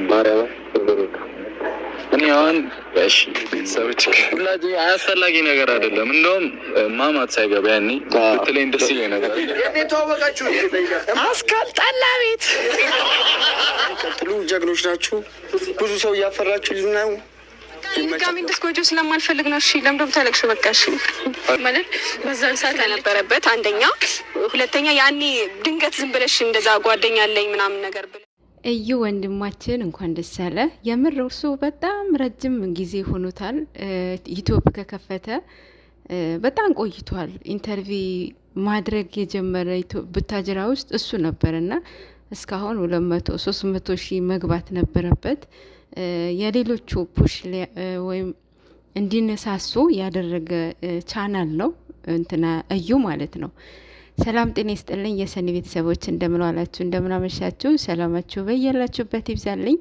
ማርያም እኔ አሁን እሺ ቤተሰቦች ሁላችሁ አያስፈላጊ ነገር አይደለም። እንደውም ማማት ሳይገባ ያኔ ብትለኝ ደስ ይለኝ ነበር። የተዋወቃችሁ አስካልጣላ ቤት ቀጥሉ። ጀግኖች ናችሁ። ብዙ ሰው እያፈራችሁ ነው። ድጋሚ እንድትጎጁ ስለማልፈልግ ነው። እሺ ለምዶ ብታለቅሽ በቃ እሺ ማለት በዛን ሰዓት ያልነበረበት አንደኛ፣ ሁለተኛ ያኔ ድንገት ዝም ብለሽ እንደዛ ጓደኛ አለኝ ምናምን ነገር ብለ እዩ ወንድማችን እንኳን ደስ አለ። የምር እርሱ በጣም ረጅም ጊዜ ሆኖታል ዩቲዩብ ከከፈተ በጣም ቆይቷል። ኢንተርቪው ማድረግ የጀመረ ቡታጅራ ውስጥ እሱ ነበርና እስካሁን 200 300 ሺህ መግባት ነበረበት። የሌሎቹ ፑሽ ወይም እንዲነሳሱ ያደረገ ቻናል ነው እንትና እዩ ማለት ነው። ሰላም ጤና ይስጥልኝ የሰኒ ቤተሰቦች፣ እንደምን ዋላችሁ እንደምን አመሻችሁ፣ ሰላማችሁ በያላችሁበት ይብዛልኝ።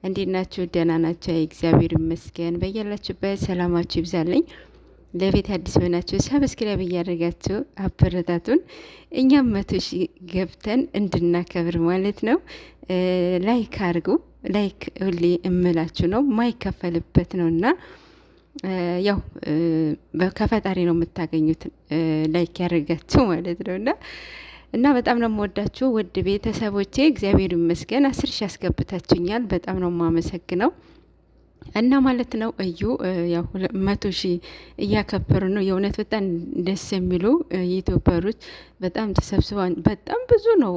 እንዴት ናችሁ? ደህና ናችሁ? እግዚአብሔር ይመስገን። በያላችሁበት ሰላማችሁ ይብዛልኝ። ለቤት አዲስ ሆናችሁ ሰብስክራይብ እያደረጋችሁ አበረታቱን። እኛም 100 ሺህ ገብተን እንድናከብር ማለት ነው። ላይክ አድርጉ። ላይክ ሁሌ እምላችሁ ነው ማይከፈልበት ነውና ያው ከፈጣሪ ነው የምታገኙት ላይክ ያደርጋችሁ ማለት ነውና እና በጣም ነው የምወዳችሁ ውድ ቤተሰቦቼ። እግዚአብሔር ይመስገን 10 ሺህ አስገብታችሁኛል። በጣም ነው የማመሰግነው እና ማለት ነው። እዩ ያው 100 ሺህ እያከበሩ ነው። የእውነት በጣም ደስ የሚሉ ዩቲዩበሮች በጣም ተሰብስበው በጣም ብዙ ነው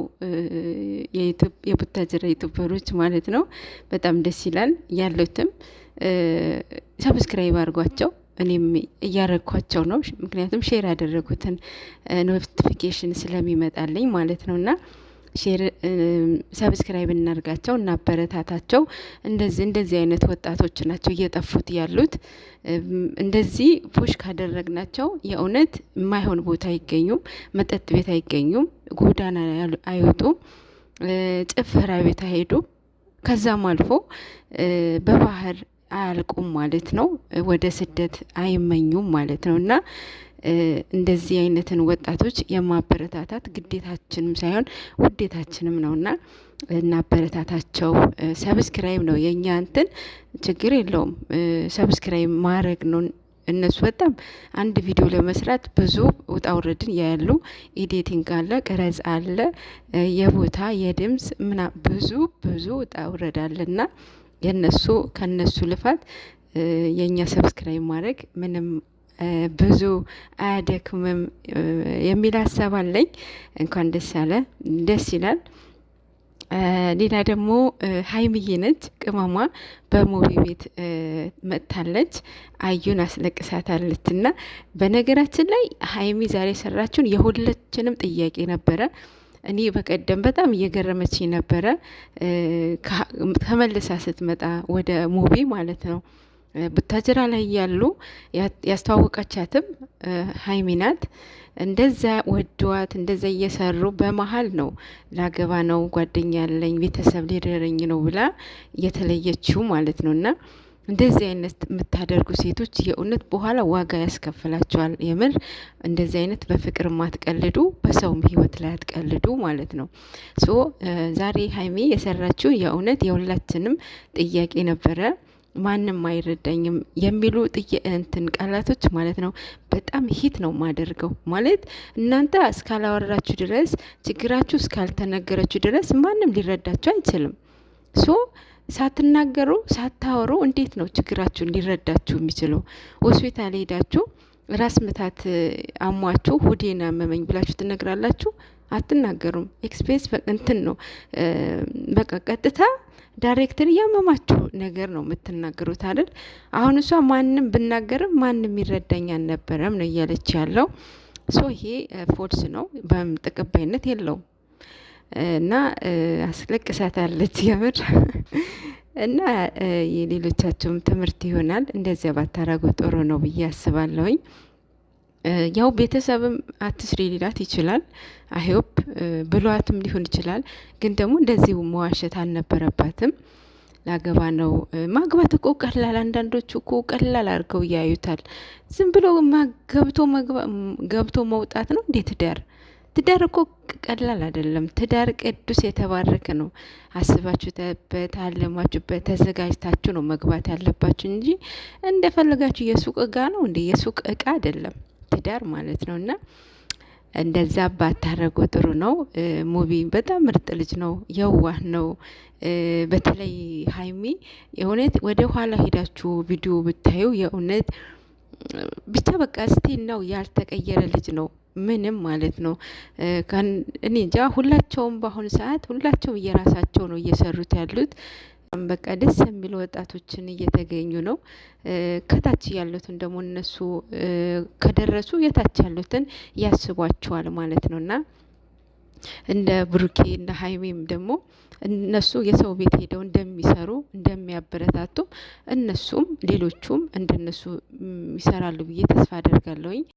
የቡታጅራ ዩቲዩበሮች ማለት ነው። በጣም ደስ ይላል። ያሉትም ሰብስክራይብ አድርጓቸው። እኔም እያረግኳቸው ነው፣ ምክንያቱም ሼር ያደረጉትን ኖቲፊኬሽን ስለሚመጣልኝ ማለት ነውና ሼር ሰብስክራይብ እናርጋቸው እና አበረታታቸው። እንደዚህ አይነት ወጣቶች ናቸው እየጠፉት ያሉት። እንደዚህ ፑሽ ካደረግናቸው የእውነት የማይሆን ቦታ አይገኙም፣ መጠጥ ቤት አይገኙም፣ ጎዳና አይወጡም፣ ጭፈራ ቤት አይሄዱም፣ ከዛም አልፎ በባህር አያልቁም ማለት ነው። ወደ ስደት አይመኙም ማለት ነው እና እንደዚህ አይነትን ወጣቶች የማበረታታት ግዴታችንም ሳይሆን ውዴታችንም ነውና እናበረታታቸው። ሰብስክራይብ ነው የኛ እንትን ችግር የለውም። ሰብስክራይብ ማድረግ ነው። እነሱ በጣም አንድ ቪዲዮ ለመስራት ብዙ ውጣ ውረድን ያያሉ። ኤዲቲንግ አለ፣ ቀረጽ አለ፣ የቦታ የድምጽ ምና ብዙ ውጣ ውረድ አለና ከነሱ ልፋት የኛ ሰብስክራይብ ማድረግ ምንም ብዙ አያደክምም የሚል ሀሳብ አለኝ። እንኳን ደስ አለ፣ ደስ ይላል። ሌላ ደግሞ ሀይሚዬ ነች ቅመሟ በሙቪ ቤት መጥታለች። አዩን አስለቅሳታለች። እና በነገራችን ላይ ሀይሚ ዛሬ የሰራችውን የሁላችንም ጥያቄ ነበረ። እኔ በቀደም በጣም እየገረመች ነበረ። ተመልሳ ስትመጣ ወደ ሙቪ ማለት ነው ቡታጅራ ላይ ያሉ ያስተዋወቀቻትም ሀይሚ ናት። እንደዛ ወደዋት እንደዛ እየሰሩ በመሀል ነው ላገባ ነው ጓደኛ ያለኝ ቤተሰብ ሊደረኝ ነው ብላ እየተለየችው ማለት ነው። እና እንደዚህ አይነት የምታደርጉ ሴቶች የእውነት በኋላ ዋጋ ያስከፍላቸዋል። የምር እንደዚህ አይነት በፍቅር ማትቀልዱ፣ በሰውም ህይወት ላይ አትቀልዱ ማለት ነው። ሶ ዛሬ ሀይሚ የሰራችው የእውነት የሁላችንም ጥያቄ ነበረ። ማንም አይረዳኝም የሚሉ እንትን ቃላቶች ማለት ነው። በጣም ሂት ነው ማደርገው ማለት እናንተ እስካላወራችሁ ድረስ ችግራችሁ እስካልተነገረችሁ ድረስ ማንም ሊረዳችሁ አይችልም። ሶ ሳትናገሩ ሳታወሩ እንዴት ነው ችግራችሁን ሊረዳችሁ የሚችለው? ሆስፒታል ሄዳችሁ ራስ ምታት አሟችሁ ሆዴን አመመኝ ብላችሁ ትነግራላችሁ? አትናገሩም። ኤክስፔስ እንትን ነው በቃ ቀጥታ ዳይሬክተር ያመማችሁ ነገር ነው የምትናገሩት አይደል? አሁን እሷ ማንም ብናገርም ማንም ይረዳኝ አልነበረም ነው እያለች ያለው። ሶ ይሄ ፎልስ ነው፣ በተቀባይነት የለውም። እና አስለቅሳታለች የምር እና የሌሎቻቸውም ትምህርት ይሆናል። እንደዚያ ባታረጉ ጥሩ ነው ብዬ አስባለሁኝ። ያው ቤተሰብም አትስሪ ሊላት ይችላል። አይሆፕ ብሏትም ሊሆን ይችላል። ግን ደግሞ እንደዚህ መዋሸት አልነበረባትም። ላገባ ነው ማግባት እኮ ቀላል፣ አንዳንዶቹ እኮ ቀላል አድርገው እያዩታል። ዝም ብሎ ገብቶ መውጣት ነው እንዴት? ትዳር እኮ ቀላል አይደለም። ትዳር ቅዱስ የተባረከ ነው። አስባችሁበት፣ አለማችሁበት፣ ተዘጋጅታችሁ ነው መግባት ያለባችሁ እንጂ እንደፈለጋችሁ የሱቅ እቃ ነው እንዴ? የሱቅ እቃ አይደለም ትዳር ማለት ነው። እና እንደዛ ባታረጉ ጥሩ ነው። ሙቢ በጣም ምርጥ ልጅ ነው፣ የዋህ ነው። በተለይ ሀይሚ የእውነት ወደ ኋላ ሄዳችሁ ቪዲዮ ብታዩ የእውነት ብቻ በቃ ስቲል ነው ያልተቀየረ ልጅ ነው ምንም ማለት ነው። እኔ እንጃ ሁላቸውም በአሁኑ ሰዓት ሁላቸውም እየራሳቸው ነው እየሰሩት ያሉት። በቃ ደስ የሚሉ ወጣቶችን እየተገኙ ነው። ከታች ያሉትን ደግሞ እነሱ ከደረሱ የታች ያሉትን ያስቧቸዋል ማለት ነው። እና እንደ ብሩኬ እንደ ሀይሜም ደግሞ እነሱ የሰው ቤት ሄደው እንደሚሰሩ እንደሚያበረታቱ እነሱም ሌሎቹም እንደነሱ ይሰራሉ ብዬ ተስፋ አደርጋለሁኝ።